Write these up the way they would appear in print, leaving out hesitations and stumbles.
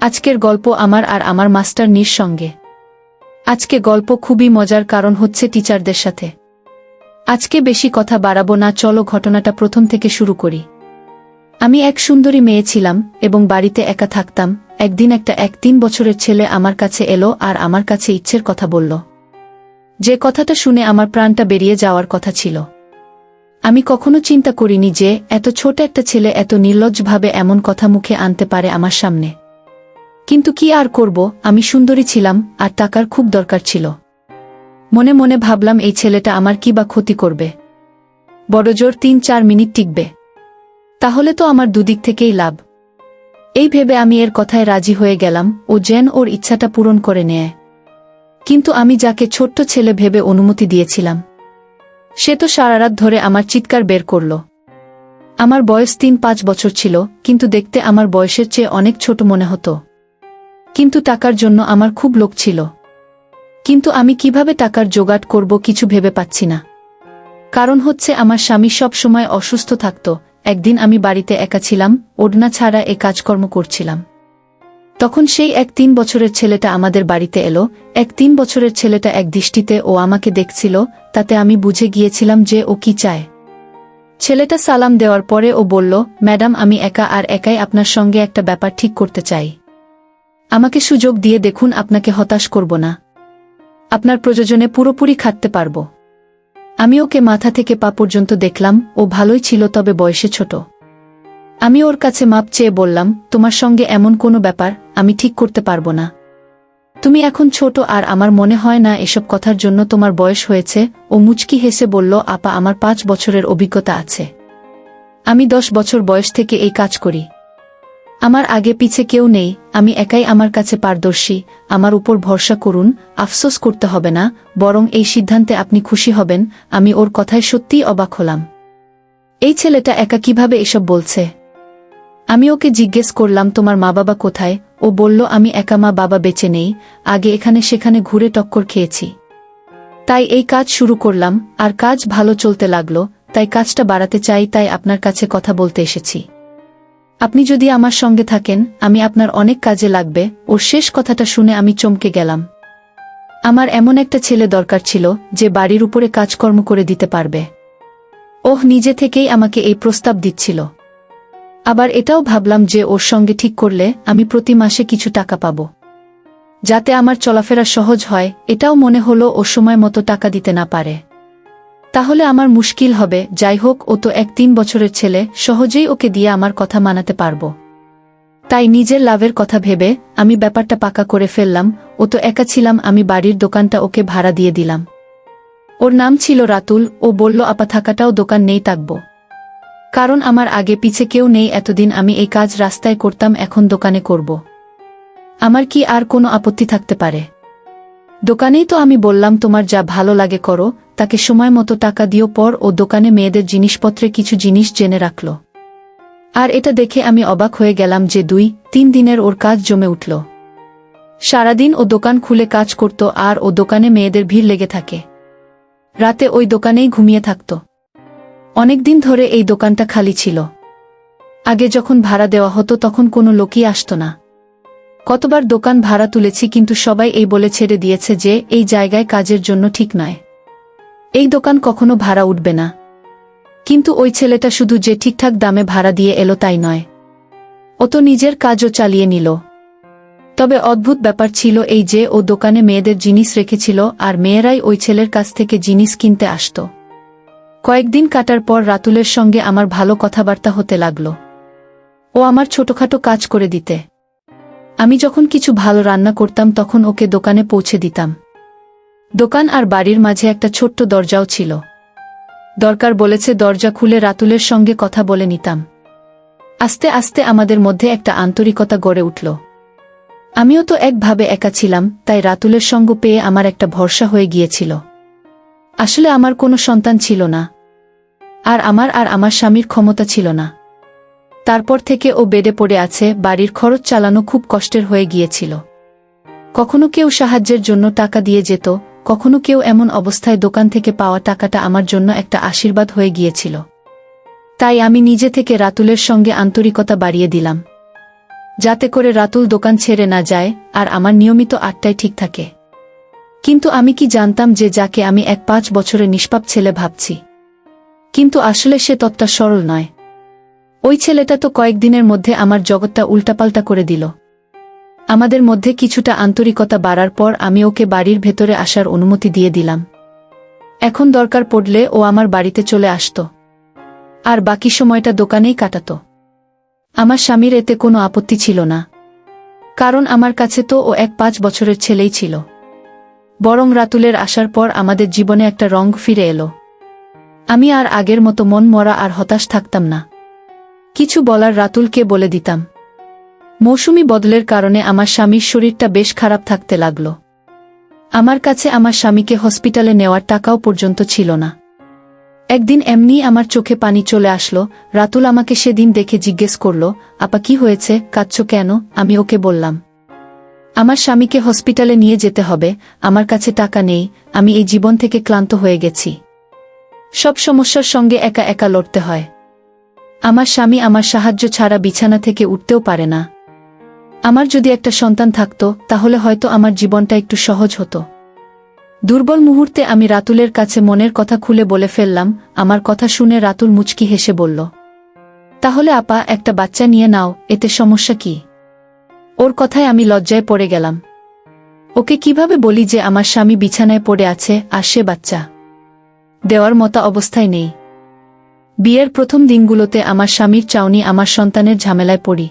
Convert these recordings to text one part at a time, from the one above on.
আজকের গল্প আমার আর আমার মাস্টার নির সঙ্গে। আজকে গল্প খুবই মজার, কারণ হচ্ছে টিচারদের সাথে। আজকে বেশি কথা বাড়াবো না, চলো ঘটনাটা প্রথম থেকে শুরু করি। আমি এক সুন্দরী মেয়ে ছিলাম এবং বাড়িতে একা থাকতাম। একদিন একটা 3 বছরের ছেলে আমার কাছে এলো আর আমার কাছে ইচ্ছের কথা বলল। যে কথাটা শুনে আমার প্রাণটা বেরিয়ে যাওয়ার কথা ছিল। আমি কখনো চিন্তা করিনি যে এত ছোট একটা ছেলে এত নির্লজ্জভাবে এমন কথা মুখে আনতে পারে আমার সামনে। কিন্তু কি আর করব, আমি সুন্দরী ছিলাম আর টাকার খুব দরকার ছিল। মনে মনে ভাবলাম, এই ছেলেটা আমার কি বা ক্ষতি করবে, বড়জোর 3-4 মিনিট টিকবে, তাহলে তো আমার দুদিক থেকেই লাভ। এই ভেবে আমি এর কথায় রাজি হয়ে গেলাম, ও যেন ওর ইচ্ছাটা পূরণ করে নেয়। কিন্তু আমি যাকে ছোট্ট ছেলে ভেবে অনুমতি দিয়েছিলাম, সে তো সারা রাত ধরে আমার চিৎকার বের করল। আমার বয়স 3-5 বছর ছিল, কিন্তু দেখতে আমার বয়সের চেয়ে অনেক ছোট মনে হতো। কিন্তু টাকার জন্য আমার খুব লোভ ছিল। কিন্তু আমি কিভাবে টাকার জোগাড় করব কিছু ভেবে পাচ্ছি না। কারণ হচ্ছে আমার স্বামী সব সময় অসুস্থ থাকত। একদিন আমি বাড়িতে একা ছিলাম, ওড়না ছাড়া এ কাজকর্ম করছিলাম। তখন সেই 3 বছরের ছেলেটা আমাদের বাড়িতে এলো। 3 বছরের ছেলেটা এক দৃষ্টিতে ও আমাকে দেখছিল, তাতে আমি বুঝে গিয়েছিলাম যে ও কি চায়। ছেলেটা সালাম দেওয়ার পরে ও বলল, ম্যাডাম, আমি একা আর একাই আপনার সঙ্গে একটা ব্যাপার ঠিক করতে চাই। আমাকে সুযোগ দিয়ে দেখুন, আপনাকে হতাশ করব না, আপনার প্রয়োজনে পুরোপুরি খাটতে পারব। আমি ওকে মাথা থেকে পা পর্যন্ত দেখলাম। ও ভালোই ছিল, তবে বয়সে ছোট। আমি ওর কাছে মাপ চেয়ে বললাম, তোমার সঙ্গে এমন কোনো ব্যাপার আমি ঠিক করতে পারব না। তুমি এখন ছোট আর আমার মনে হয় না এসব কথার জন্য তোমার বয়স হয়েছে। ও মুচকি হেসে বলল, আপা, আমার 5 বছরের অভিজ্ঞতা আছে। আমি 10 বছর বয়স থেকে এই কাজ করি। আমার আগে পিছে কেউ নেই, আমি একাই আমার কাছে পারদর্শী। আমার উপর ভরসা করুন, আফসোস করতে হবে না, বরং এই সিদ্ধান্তে আপনি খুশি হবেন। আমি ওর কথায় সত্যিই অবাক হলাম। এই ছেলেটা একা কিভাবে এসব বলছে? আমি ওকে জিজ্ঞেস করলাম, তোমার মা বাবা কোথায়? ও বলল, আমি একা, মা বাবা বেঁচে নেই, আগে এখানে সেখানে ঘুরে টক্কর খেয়েছি। তাই এই কাজ শুরু করলাম, আর কাজ ভালো চলতে লাগলো, তাই কাজটা বাড়াতে চাই, তাই আপনার কাছে কথা বলতে এসেছি। আপনি যদি আমার সঙ্গে থাকেন, আমি আপনার অনেক কাজে লাগবে। ওর শেষ কথাটা শুনে আমি চমকে গেলাম। আমার এমন একটা ছেলে দরকার ছিল যে বাড়ির উপরে কাজকর্ম করে দিতে পারবে। ওহ নিজে থেকেই আমাকে এই প্রস্তাব দিচ্ছিল। আবার এটাও ভাবলাম যে ওর সঙ্গে ঠিক করলে আমি প্রতি মাসে কিছু টাকা পাব, যাতে আমার চলাফেরা সহজ হয়। এটাও মনে হলো ও সময় মতো টাকা দিতে না পারে, তাহলে আমার মুশকিল হবে। যাই হোক, ও তো 3 বছরের ছেলে, সহজেই ওকে দিয়ে আমার কথা মানাতে পারব। তাই নিজের লাভের কথা ভেবে আমি ব্যাপারটা পাকা করে ফেললাম। ও তো একা ছিলাম, আমি বাড়ির দোকানটা ওকে ভাড়া দিয়ে দিলাম। ওর নাম ছিল রাতুল। ও বলল, আপা, থাকাটাও দোকান নেই থাকব, কারণ আমার আগে পিছে কেউ নেই। এতদিন আমি এই কাজ রাস্তায় করতাম, এখন দোকানে করব। আমার কি আর কোনো আপত্তি থাকতে পারে? দোকানেই তো। আমি বললাম, তোমার যা ভালো লাগে করো, তাকে সময় মতো টাকা দিও। পর ও দোকানে মেয়েদের জিনিসপত্রে কিছু জিনিস জেনে রাখল। আর এটা দেখে আমি অবাক হয়ে গেলাম যে 2-3 দিনের ওর কাজ জমে উঠল। সারাদিন ও দোকান খুলে কাজ করত, আর ও দোকানে মেয়েদের ভিড় লেগে থাকে। রাতে ওই দোকানেই ঘুমিয়ে থাকত। অনেকদিন ধরে এই দোকানটা খালি ছিল। আগে যখন ভাড়া দেওয়া হতো তখন কোনো লোকই আসত না। কতবার দোকান ভাড়া তুলেছি, কিন্তু সবাই এই বলে ছেড়ে দিয়েছে যে এই জায়গায় কাজের জন্য ঠিক নয়, এই দোকান কখনো ভাড়া উঠবে না। কিন্তু ওই ছেলেটা শুধু যে ঠিকঠাক দামে ভাড়া দিয়ে এলো তাই নয়, ও তো নিজের কাজও চালিয়ে নিল। তবে অদ্ভুত ব্যাপার ছিল এই যে ও দোকানে মেয়েদের জিনিস রেখেছিল, আর মেয়েরাই ওই ছেলের কাছ থেকে জিনিস কিনতে আসত। কয়েকদিন কাটার পর রাতুলের সঙ্গে আমার ভালো কথাবার্তা হতে লাগলো। ও আমার ছোটখাটো কাজ করে দিতে। আমি যখন কিছু ভালো রান্না করতাম তখন ওকে দোকানে পৌঁছে দিতাম। দোকান আর বাড়ির মাঝে একটা ছোট্ট দরজাও ছিল। দরকার বলেছে দরজা খুলে রাতুলের সঙ্গে কথা বলে নিতাম। আস্তে আস্তে আমাদের মধ্যে একটা আন্তরিকতা গড়ে উঠল। আমিও তো একভাবে একা ছিলাম, তাই রাতুলের সঙ্গ পেয়ে আমার একটা ভরসা হয়ে গিয়েছিল। আসলে আমার কোনো সন্তান ছিল না, আর আমার স্বামীর ক্ষমতা ছিল না। তারপর থেকে ও বেডে পড়ে আছে। বাড়ির খরচ চালানো খুব কষ্টের হয়ে গিয়েছিল। কখনো কেউ সাহায্যের জন্য টাকা দিয়ে যেত, কখনো কেউ এমন অবস্থায় দোকান থেকে পাওয়া টাকাটা আমার জন্য একটা আশীর্বাদ হয়ে গিয়েছিল। তাই আমি নিজে থেকে রাতুলের সঙ্গে আন্তরিকতা বাড়িয়ে দিলাম। যাতে করে রাতুল দোকান ছেড়ে না যায় আর আমার নিয়মিত 8টায় ঠিক থাকে। কিন্তু আমি কি জানতাম যে যাকে আমি 5 বছরের নিষ্পাপ ছেলে ভাবছি, কিন্তু আসলে সে ততটা সরল নয়। ওই ছেলেটা তো কয়েকদিনের মধ্যে আমার জগৎটা উল্টাপাল্টা করে দিল। আমাদের মধ্যে কিছুটা আন্তরিকতা বাড়ার পর আমি ওকে বাড়ির ভেতরে আসার অনুমতি দিয়ে দিলাম। এখন দরকার পড়লে ও আমার বাড়িতে চলে আসত আর বাকি সময়টা দোকানেই কাটাত। আমার স্বামীর এতে কোনো আপত্তি ছিল না, কারণ আমার কাছে তো ও 5 বছরের ছেলেই ছিল। বরং রাতুলের আসার পর আমাদের জীবনে একটা রঙ ফিরে এলো। আমি আর আগের মতো মন মরা আর হতাশ থাকতাম না। কিছু বলার রাতুলকে বলে দিতাম। মৌসুমি বদলের কারণে আমার স্বামীর শরীরটা বেশ খারাপ থাকতে লাগল। আমার কাছে আমার স্বামীকে হসপিটালে নেওয়ার টাকাও পর্যন্ত ছিল না। একদিন এমনি আমার চোখে পানি চলে আসলো। রাতুল আমাকে সেদিন দেখে জিজ্ঞেস করল, আপা কি হয়েছে, কাঁদছো কেন? আমি ওকে বললাম, আমার স্বামীকে হসপিটালে নিয়ে যেতে হবে, আমার কাছে টাকা নেই, আমি এই জীবন থেকে ক্লান্ত হয়ে গেছি। সব সমস্যার সঙ্গে একা একা লড়তে হয়। আমার স্বামী আমার সাহায্য ছাড়া বিছানা থেকে উঠতেও পারে না। আমার যদি একটা সন্তান থাকতো তাহলে হয়তো আমার জীবনটা একটু সহজ হতো। দুর্বল মুহূর্তে আমি রাতুলের কাছে মনের কথা খুলে বলে ফেললাম। আমার কথা শুনে রাতুল মুচকি হেসে বলল, তাহলে আপা একটা বাচ্চা নিয়ে নাও, এতে সমস্যা কি? ওর কথায় আমি লজ্জায় পড়ে গেলাম। ওকে কিভাবে বলি যে আমার স্বামী বিছানায় পড়ে আছে আর সে বাচ্চা দেওয়ার মতো অবস্থায় নেই? বিয়ের প্রথম দিনগুলোতে আমার স্বামীর চাউনি আমার সন্তানের ঝামেলায় পড়ি।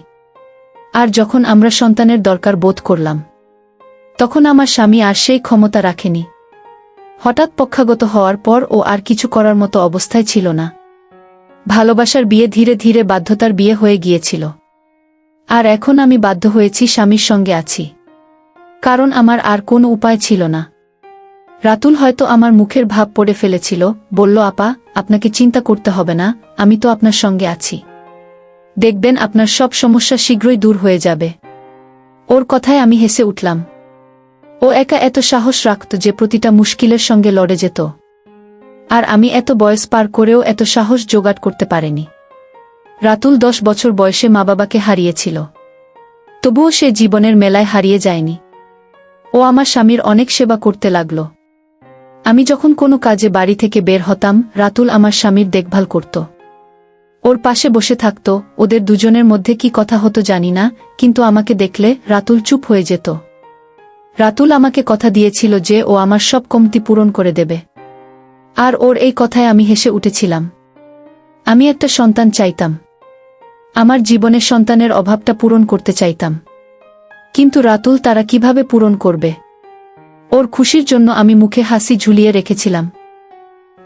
আর যখন আমরা সন্তানের দরকার বোধ করলাম, তখন আমার স্বামী আর সেই ক্ষমতা রাখেনি। হঠাৎ পক্ষাগত হওয়ার পর ও আর কিছু করার মতো অবস্থায় ছিল না। ভালোবাসার বিয়ে ধীরে ধীরে বাধ্যতার বিয়ে হয়ে গিয়েছিল। আর এখন আমি বাধ্য হয়েছি স্বামীর সঙ্গে আছি, কারণ আমার আর কোনো উপায় ছিল না। রাতুল হয়তো আমার মুখের ভাব পড়ে ফেলেছিল, বলল, আপা আপনাকে চিন্তা করতে হবে না, আমি তো আপনার সঙ্গে আছি। দেখবেন আপনার সব সমস্যা শীঘ্রই দূর হয়ে যাবে। ওর কথায় আমি হেসে উঠলাম। ও একা এত সাহস রাখত যে প্রতিটা মুশকিলের সঙ্গে লড়ে যেত। আর আমি এত বয়স পার করেও এত সাহস জোগাড় করতে পারিনি। রাতুল 10 বছর বয়সে মা বাবাকে হারিয়েছিল, তবুও সে জীবনের মেলায় হারিয়ে যায়নি। ও আমার স্বামীর অনেক সেবা করতে লাগল। আমি যখন কোনো কাজে বাড়ি থেকে বের হতাম, রাতুল আমার স্বামীর দেখভাল করত। ওর পাশে বসে থাকত। ওদের দুজনের মধ্যে কি কথা হতো জানি না, কিন্তু আমাকে দেখলে রাতুল চুপ হয়ে যেত। রাতুল আমাকে কথা দিয়েছিল যে ও আমার সব কমতি পূরণ করে দেবে। আর ওর এই কথায় আমি হেসে উঠেছিলাম। আমি একটা সন্তান চাইতাম। আমার জীবনে সন্তানের অভাবটা পূরণ করতে চাইতাম। কিন্তু রাতুল তারা কিভাবে পূরণ করবে? ওর খুশির জন্য আমি মুখে হাসি ঝুলিয়ে রেখেছিলাম।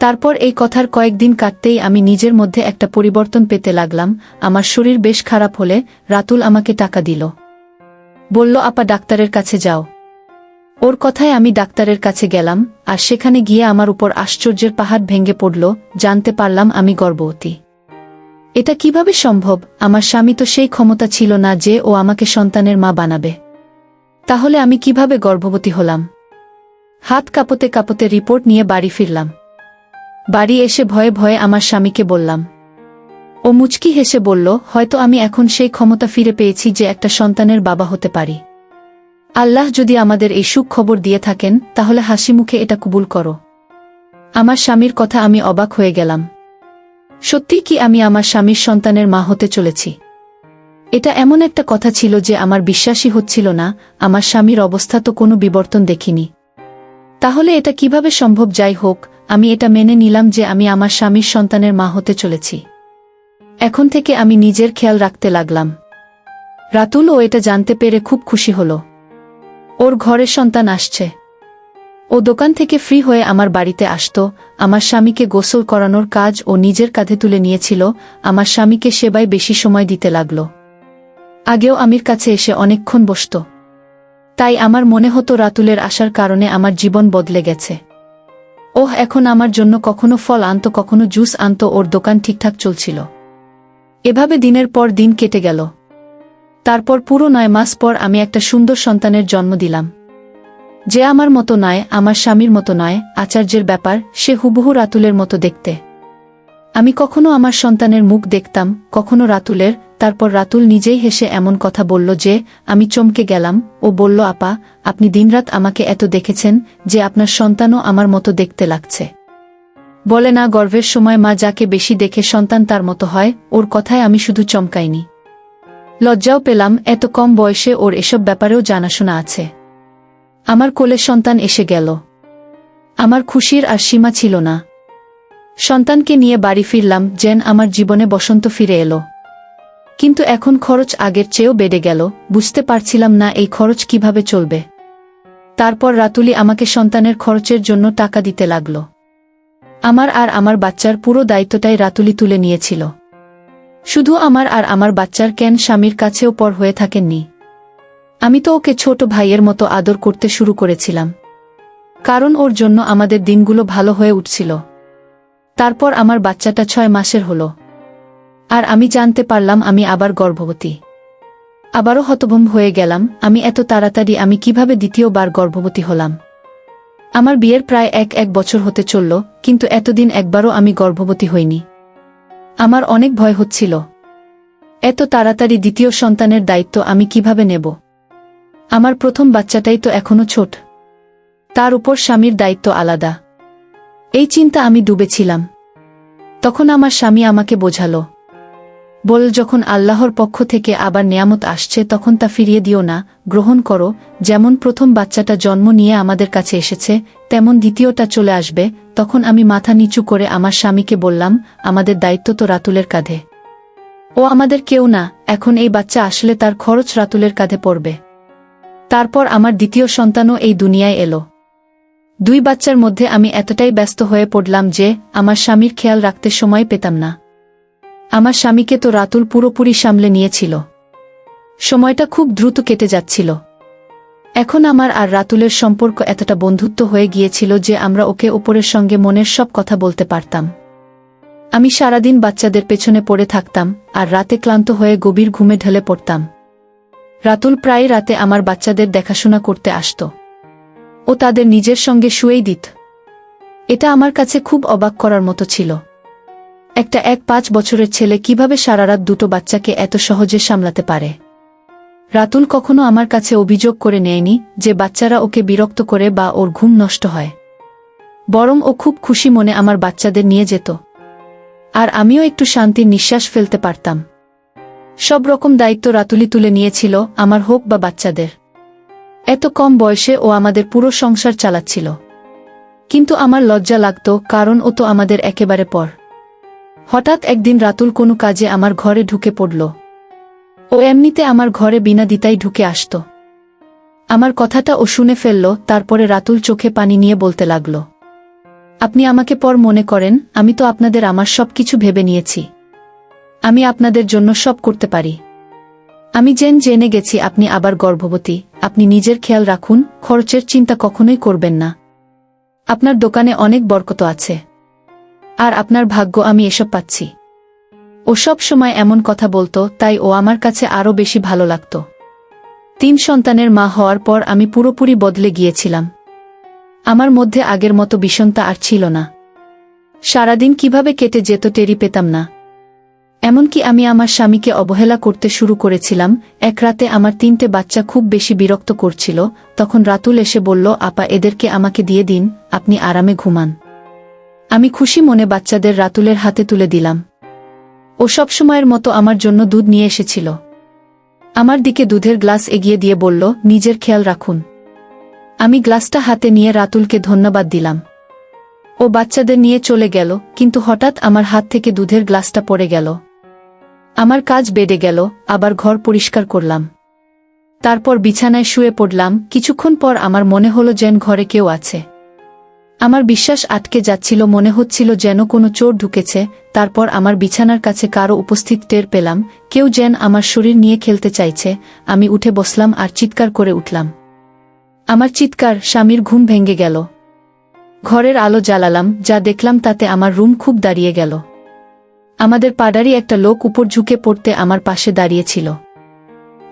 তারপর এই কথার কয়েকদিন কাটতেই আমি নিজের মধ্যে একটা পরিবর্তন পেতে লাগলাম। আমার শরীর বেশ খারাপ হলে রাতুল আমাকে টাকা দিল। বলল, আপা ডাক্তারের কাছে যাও। ওর কথায় আমি ডাক্তারের কাছে গেলাম, আর সেখানে গিয়ে আমার উপর আশ্চর্যের পাহাড় ভেঙে পড়ল। জানতে পারলাম আমি গর্ভবতী। এটা কিভাবে সম্ভব? আমার স্বামী তো সেই ক্ষমতা ছিল না যে ও আমাকে সন্তানের মা বানাবে। তাহলে আমি কিভাবে গর্ভবতী হলাম? হাত কাঁপতে কাঁপতে রিপোর্ট নিয়ে বাড়ি ফিরলাম। বাড়ি এসে ভয়ে ভয়ে আমার স্বামীকে বললাম। ও মুচকি হেসে বলল, হয়তো আমি এখন সেই ক্ষমতা ফিরে পেয়েছি যে একটা সন্তানের বাবা হতে পারি। আল্লাহ যদি আমাদের এই সুখ খবর দিয়ে থাকেন, তাহলে হাসি মুখে এটা কবুল করো। আমার স্বামীর কথা আমি অবাক হয়ে গেলাম। সত্যি কি আমি আমার স্বামীর সন্তানের মা হতে চলেছি? এটা এমন একটা কথা ছিল যে আমার বিশ্বাসই হচ্ছিল না। আমার স্বামীর অবস্থা তো কোনো বিবর্তন দেখিনি। তাহলে এটা কিভাবে সম্ভব? যাই হোক, আমি এটা মেনে নিলাম যে আমি আমার স্বামীর সন্তানের মা হতে চলেছি। এখন থেকে আমি নিজের খেয়াল রাখতে লাগলাম। রাতুল ও এটা জানতে পেরে খুব খুশি হল। ওর ঘরে সন্তান আসছে। ও দোকান থেকে ফ্রি হয়ে আমার বাড়িতে আসত। আমার স্বামীকে গোসল করানোর কাজ ও নিজের কাঁধে তুলে নিয়েছিল। আমার স্বামীকে সেবায় বেশি সময় দিতে লাগল। আগেও আমির কাছে এসে অনেকক্ষণ বসত। তাই আমার মনে হতো রাতুলের আসার কারণে আমার জীবন বদলে গেছে। ওহ, এখন আমার জন্য কখনো ফল আনত, কখনো জুস আনত। ওর দোকান ঠিকঠাক চলছিল। এভাবে দিনের পর দিন কেটে গেল। তারপর পুরো 9 মাস পর আমি একটা সুন্দর সন্তানের জন্ম দিলাম, যে আমার মতো নয়, আমার স্বামীর মতো নয়। আশ্চর্যের ব্যাপার, সে হুবহু রাতুলের মতো দেখতে। আমি কখনো আমার সন্তানের মুখ দেখতাম, কখনো রাতুলের, তারপর রাতুল নিজেই হেসে এমন কথা বলল যে আমি চমকে গেলাম। ও বলল, আপা, আপনি দিনরাত আমাকে এত দেখেছেন যে আপনার সন্তানও আমার মতো দেখতে লাগছে। বলে না, গর্ভের সময় মা যাকে বেশি দেখে সন্তান তার মতো হয়। ওর কথায় আমি শুধু চমকাইনি, লজ্জাও পেলাম। এত কম বয়সে ওর এসব ব্যাপারেও জানাশোনা আছে। আমার কোলে সন্তান এসে গেল। আমার খুশির আর সীমা ছিল না। সন্তানকে নিয়ে বাড়ি ফিরলাম, যেন আমার জীবনে বসন্ত ফিরে এলো। কিন্তু এখন খরচ আগের চেয়েও বেড়ে গেল। বুঝতে পারছিলাম না এই খরচ কিভাবে চলবে। তারপর রাতুলি আমাকে সন্তানের খরচের জন্য টাকা দিতে লাগল। আমার আর আমার বাচ্চার পুরো দায়িত্বটাই রাতুলি তুলে নিয়েছিল। শুধু আমার আর আমার বাচ্চার কেন, স্বামীর কাছেও পর হয়ে থাকেননি। আমি তো ওকে ছোট ভাইয়ের মতো আদর করতে শুরু করেছিলাম, কারণ ওর জন্য আমাদের দিনগুলো ভালো হয়ে উঠছিল। তারপর আমার বাচ্চাটা 6 মাসের হলো, আর আমি জানতে পারলাম আমি আবার গর্ভবতী। আবারও হতভম্ব হয়ে গেলাম, আমি এত তাড়াতাড়ি আমি কিভাবে দ্বিতীয়বার গর্ভবতী হলাম। আমার বিয়ের প্রায় এক বছর হতে চলল, কিন্তু এতদিন একবারও আমি গর্ভবতী হইনি। আমার অনেক ভয় হচ্ছিল, এত তাড়াতাড়ি দ্বিতীয় সন্তানের দায়িত্ব আমি কিভাবে নেব। আমার প্রথম বাচ্চাটাই তো এখনো ছোট, তার উপর স্বামীর দায়িত্ব আলাদা। এই চিন্তা আমি ডুবেছিলাম। তখন আমার স্বামী আমাকে বোঝালো, বল, যখন আল্লাহর পক্ষ থেকে আবার নেয়ামত আসছে তখন তা ফিরিয়ে দিও না, গ্রহণ করো। যেমন প্রথম বাচ্চাটা জন্ম নিয়ে আমাদের কাছে এসেছে, তেমন দ্বিতীয়টা চলে আসবে। তখন আমি মাথা নিচু করে আমার স্বামীকে বললাম, আমাদের দায়িত্ব তো রাতুলের কাঁধে। ও আমাদের কেউ না। এখন এই বাচ্চা আসলে তার খরচ রাতুলের কাঁধে পড়বে। তারপর আমার দ্বিতীয় সন্তানও এই দুনিয়ায় এলো। 2 বাচ্চার মধ্যে আমি এতটাই ব্যস্ত হয়ে পড়লাম যে আমার স্বামীর খেয়াল রাখতে সময় পেতাম না। আমার স্বামীকে তো রাতুল পুরোপুরি সামলে নিয়েছিল। সময়টা খুব দ্রুত কেটে যাচ্ছিল। এখন আমার আর রাতুলের সম্পর্ক এতটা বন্ধুত্ব হয়ে গিয়েছিল যে আমরা ওকে ওপরের সঙ্গে মনের সব কথা বলতে পারতাম। আমি সারাদিন বাচ্চাদের পেছনে পড়ে থাকতাম, আর রাতে ক্লান্ত হয়ে গভীর ঘুমে ঢলে পড়তাম। রাতুল প্রায় রাতে আমার বাচ্চাদের দেখাশোনা করতে আসত। ও তাদের নিজের সঙ্গে শুয়েই দিত। এটা আমার কাছে খুব অবাক করার মতো ছিল। একটা 5 বছরের ছেলে কিভাবে সারারাত 2টো বাচ্চাকে এত সহজে সামলাতে পারে। রাতুল কখনো আমার কাছে অভিযোগ করে নেয়নি যে বাচ্চারা ওকে বিরক্ত করে বা ওর ঘুম নষ্ট হয়। বরং ও খুব খুশি মনে আমার বাচ্চাদের নিয়ে যেত, আর আমিও একটু শান্তির নিঃশ্বাস ফেলতে পারতাম। সব রকম দায়িত্ব রাতুলি তুলে নিয়েছিল, আমার হোক বা বাচ্চাদের। এত কম বয়সে ও আমাদের পুরো সংসার চালাচ্ছিল। কিন্তু আমার লজ্জা লাগত, কারণ ও তো আমাদের একেবারে পর। হঠাৎ একদিন রাতুল কোনো কাজে আমার ঘরে ঢুকে পড়ল। ও এমনিতে আমার ঘরে বিনা দিতাই ঢুকে আসত। আমার কথাটা ও শুনে ফেলল। তারপরে রাতুল চোখে পানি নিয়ে বলতে লাগল, আপনি আমাকে পর মনে করেন? আমি তো আপনাদের আমার সব কিছু ভেবে নিয়েছি। আমি আপনাদের জন্য সব করতে পারি। আমি জেনে গেছি আপনি আবার গর্ভবতী। আপনি নিজের খেয়াল রাখুন, খরচের চিন্তা কখনোই করবেন না। আপনার দোকানে অনেক বরকত আছে, আর আপনার ভাগ্য আমি এসব পাচ্ছি। ও সব সময় এমন কথা বলতো, তাই ও আমার কাছে আরও বেশি ভালো লাগত। 3 সন্তানের মা হওয়ার পর আমি পুরোপুরি বদলে গিয়েছিলাম। আমার মধ্যে আগের মতো বিষণ্ণতা আর ছিল না। সারাদিন কিভাবে কেটে যেত টেরি পেতাম না। এমনকি আমি আমার স্বামীকে অবহেলা করতে শুরু করেছিলাম। এক রাতে আমার 3টে বাচ্চা খুব বেশি বিরক্ত করছিল। তখন রাতুল এসে বলল, আপা, এদেরকে আমাকে দিয়ে দিন, আপনি আরামে ঘুমান। আমি খুশি মনে বাচ্চাদের রাতুলের হাতে তুলে দিলাম। ও সব সময়ের মতো আমার জন্য দুধ নিয়ে এসেছিল। আমার দিকে দুধের গ্লাস এগিয়ে দিয়ে বলল, নিজের খেয়াল রাখুন। আমি গ্লাসটা হাতে নিয়ে রাতুলকে ধন্যবাদ দিলাম। ও বাচ্চাদের নিয়ে চলে গেল, কিন্তু হঠাৎ আমার হাত থেকে দুধের গ্লাসটা পড়ে গেল। আমার কাজ বেড়ে গেল। আবার ঘর পরিষ্কার করলাম। তারপর বিছানায় শুয়ে পড়লাম। কিছুক্ষণ পর আমার মনে হলো যেন ঘরে কেউ আছে। আমার বিশ্বাস আটকে যাচ্ছিল, মনে হচ্ছিল যেন কোনো চোর ঢুকেছে। তারপর আমার বিছানার কাছে কারো উপস্থিত টের পেলাম। কেউ যেন আমার শরীর নিয়ে খেলতে চাইছে। আমি উঠে বসলাম আর চিৎকার করে উঠলাম। আমার চিৎকার স্বামীর ঘুম ভেঙে গেল। ঘরের আলো জ্বালালাম, যা দেখলাম তাতে আমার রুম খুব দাঁড়িয়ে গেল। আমাদের পাড়ারই একটা লোক উপর ঝুঁকে পড়তে আমার পাশে দাঁড়িয়েছিল।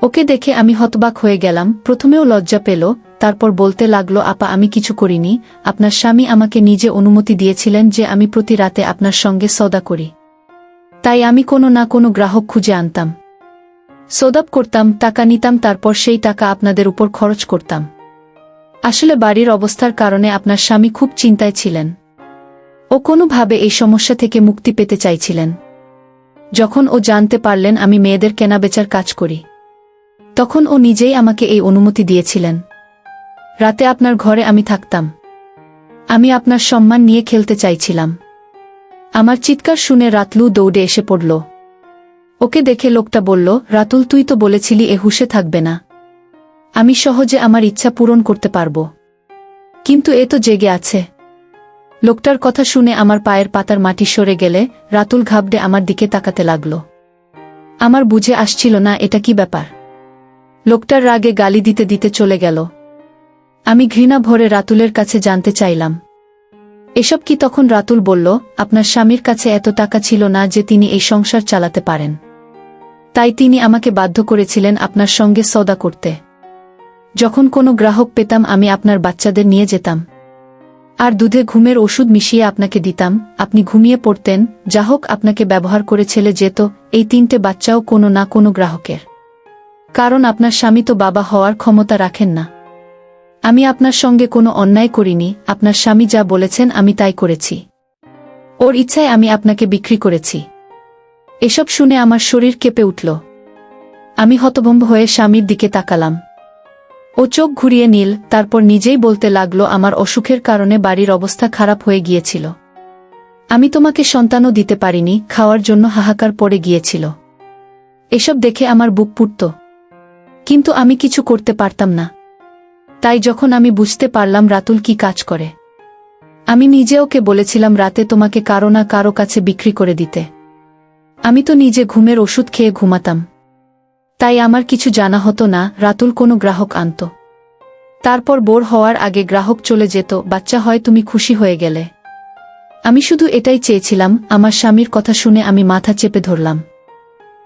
ওকে দেখে আমি হতবাক হয়ে গেলাম। প্রথমেও লজ্জা পেল, তারপর বলতে লাগলো, আপা, আমি কিছু করিনি। আপনার স্বামী আমাকে নিজে অনুমতি দিয়েছিলেন যে আমি প্রতি রাতে আপনার সঙ্গে সওদা করি। তাই আমি কোনো না কোনো গ্রাহক খুঁজে আনতাম। সৌদাপ করতাম, টাকা নিতাম, তারপর সেই টাকা আপনাদের উপর খরচ করতাম। আসলে বাড়ির অবস্থার কারণে আপনার স্বামী খুব চিন্তায় ছিলেন। ও কোনোভাবে এই সমস্যা থেকে মুক্তি পেতে চাইছিলেন। যখন ও জানতে পারলেন আমি মেয়েদের কেনাবেচার কাজ করি, তখন ও নিজেই আমাকে এই অনুমতি দিয়েছিলেন। রাতে আপনার ঘরে আমি থাকতাম। আমি আপনার সম্মান নিয়ে খেলতে চাইছিলাম। আমার চিৎকার শুনে রাতলু দৌড়ে এসে পড়ল। ওকে দেখে লোকটা বলল, রাতুল, তুই তো বলেছিলি এ হুঁশে থাকবে না। আমি সহজে আমার ইচ্ছা পূরণ করতে পারব, কিন্তু এ তো জেগে আছে। লোকটার কথা শুনে আমার পায়ের পাতার মাটি সরে গেলে রাতুল ঘাবড়ে আমার দিকে তাকাতে লাগল। আমার বুঝে আসছিল না এটা কি ব্যাপার। লোকটার রাগে গালি দিতে দিতে চলে গেল। আমি ঘৃণা ভরে রাতুলের কাছে জানতে চাইলাম, এসব কি? তখন রাতুল বলল, আপনার স্বামীর কাছে এত টাকা ছিল না যে তিনি এই সংসার চালাতে পারেন। তাই তিনি আমাকে বাধ্য করেছিলেন আপনার সঙ্গে সওদা করতে। যখন কোনো গ্রাহক পেতাম আমি আপনার বাচ্চাদের নিয়ে যেতাম, আর দুধে ঘুমের ওষুধ মিশিয়ে আপনাকে দিতাম। আপনি ঘুমিয়ে পড়তেন, যা হোক আপনাকে ব্যবহার করে ছেলে যেত এই 3টে বাচ্চাও কোনো না কোনো গ্রাহকের। কারণ আপনার স্বামী তো বাবা হওয়ার ক্ষমতা রাখেন না। আমি আপনার সঙ্গে কোনো অন্যায় করিনি। আপনার স্বামী যা বলেছেন আমি তাই করেছি। ওর ইচ্ছায় আমি আপনাকে বিক্রি করেছি। এসব শুনে আমার শরীর কেঁপে উঠল। আমি হতভম্ব হয়ে স্বামীর দিকে তাকালাম। ও চোখ ঘুরিয়ে নিল, তারপর নিজেই বলতে লাগলো, আমার অসুখের কারণে বাড়ির অবস্থা খারাপ হয়ে গিয়েছিল। আমি তোমাকে সন্তানও দিতে পারিনি, খাওয়ার জন্য হাহাকার পড়ে গিয়েছিল। এসব দেখে আমার বুক পুড়ত, কিন্তু আমি কিছু করতে পারতাম না। তাই যখন আমি বুঝতে পারলাম রাতুল কি কাজ করে, আমি নিজে ওকে বলেছিলাম রাতে তোমাকে কারো না কারো কাছে বিক্রি করে দিতে। আমি তো নিজে ঘুমের ওষুধ খেয়ে ঘুমাতাম, তাই আমার কিছু জানা হতো না। রাতুল কোনো গ্রাহক আনত, তারপর বোর হওয়ার আগে গ্রাহক চলে যেত, বাচ্চা হয়, তুমি খুশি হয়ে গেলে। আমি শুধু এটাই চেয়েছিলাম। আমার স্বামীর কথা শুনে আমি মাথা চেপে ধরলাম।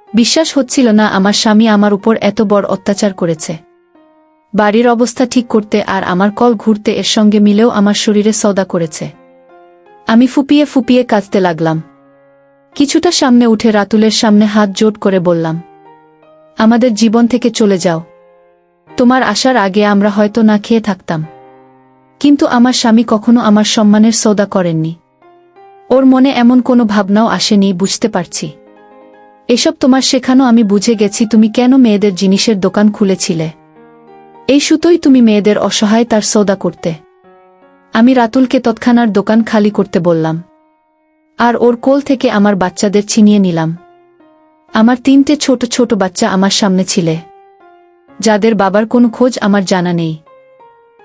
বিশ্বাস হচ্ছিল না আমার স্বামী আমার উপর এত বড় অত্যাচার করেছে। বাড়ির অবস্থা ঠিক করতে আর আমার কল ঘুরতে এর সঙ্গে মিলেও আমার শরীরে সওদা করেছে। আমি ফুপিয়ে ফুপিয়ে কাঁদতে লাগলাম। কিছুটা সামনে উঠে রাতুলের সামনে হাত জোড় করে বললাম, আমাদের জীবন থেকে চলে যাও। তোমার আসার আগে আমরা হয়তো না খেয়ে থাকতাম, কিন্তু আমার স্বামী কখনো আমার সম্মানের সওদা করেননি। ওর মনে এমন কোনো ভাবনাও আসেনি। বুঝতে পারছি এসব তোমার শেখানো। আমি বুঝে গেছি তুমি কেন মেয়েদের জিনিসের দোকান খুলেছিলে। এই সুতোই তুমি মেয়েদের অসহায়তার সওদা করতে। আমি রাতুলকে তৎক্ষণাৎ দোকান খালি করতে বললাম, আর ওর কোল থেকে আমার বাচ্চাদের ছিনিয়ে নিলাম। আমার 3টে ছোট ছোট বাচ্চা আমার সামনে ছিলে, যাদের বাবার কোনো খোঁজ আমার জানা নেই।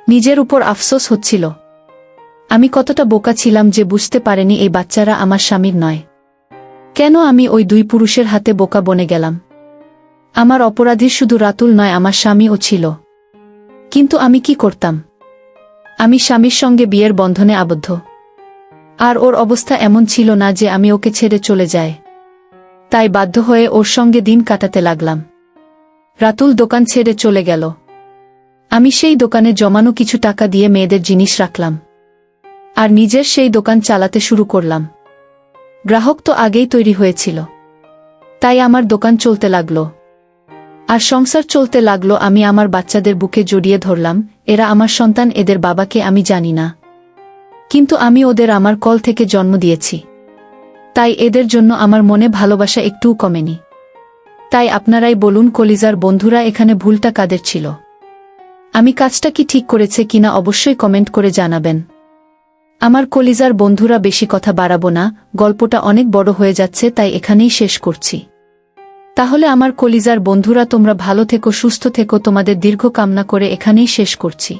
নিজের উপর আফসোস হচ্ছিল। আমি কতটা বোকা ছিলাম যে বুঝতে পারেনি এই বাচ্চারা আমার স্বামীর নয়। কেন আমি ওই 2 পুরুষের হাতে বোকা বনে গেলাম? আমার অপরাধী শুধু রাতুল নয়, আমার স্বামীও ছিল। কিন্তু আমি কি করতাম? আমি স্বামীর সঙ্গে বিয়ের বন্ধনে আবদ্ধ, আর ওর অবস্থা এমন ছিল না যে আমি ওকে ছেড়ে চলে যাই। তাই বাধ্য হয়ে ওর সঙ্গে দিন কাটাতে লাগলাম। রাতুল দোকান ছেড়ে চলে গেল। আমি সেই দোকানে জমানো কিছু টাকা দিয়ে মেয়েদের জিনিস রাখলাম, আর নিজের সেই দোকান চালাতে শুরু করলাম। গ্রাহক তো আগেই তৈরি হয়েছিল, তাই আমার দোকান চলতে লাগলো, আর সংসার চলতে লাগলো। আমি আমার বাচ্চাদের বুকে জড়িয়ে ধরলাম। এরা আমার সন্তান, এদের বাবাকে আমি জানি না, কিন্তু আমি ওদের আমার কল থেকে জন্ম দিয়েছি। তাই এদের জন্য আমার মনে ভালোবাসা একটুও কমেনি। তাই আপনারাই বলুন কলিজার বন্ধুরা, এখানে ভুলটা কাদের ছিল? আমি কাজটা কি ঠিক করেছে কিনা অবশ্যই কমেন্ট করে জানাবেন। আমার কলিজার বন্ধুরা, বেশি কথা বাড়াবো না, গল্পটা অনেক বড় হয়ে যাচ্ছে, তাই এখানেই শেষ করছি। তাহলে আমার কলিজার বন্ধুরা, তোমরা ভালো থেকো, সুস্থ থেকো, তোমাদের দীর্ঘ কামনা করে এখানেই শেষ করছি।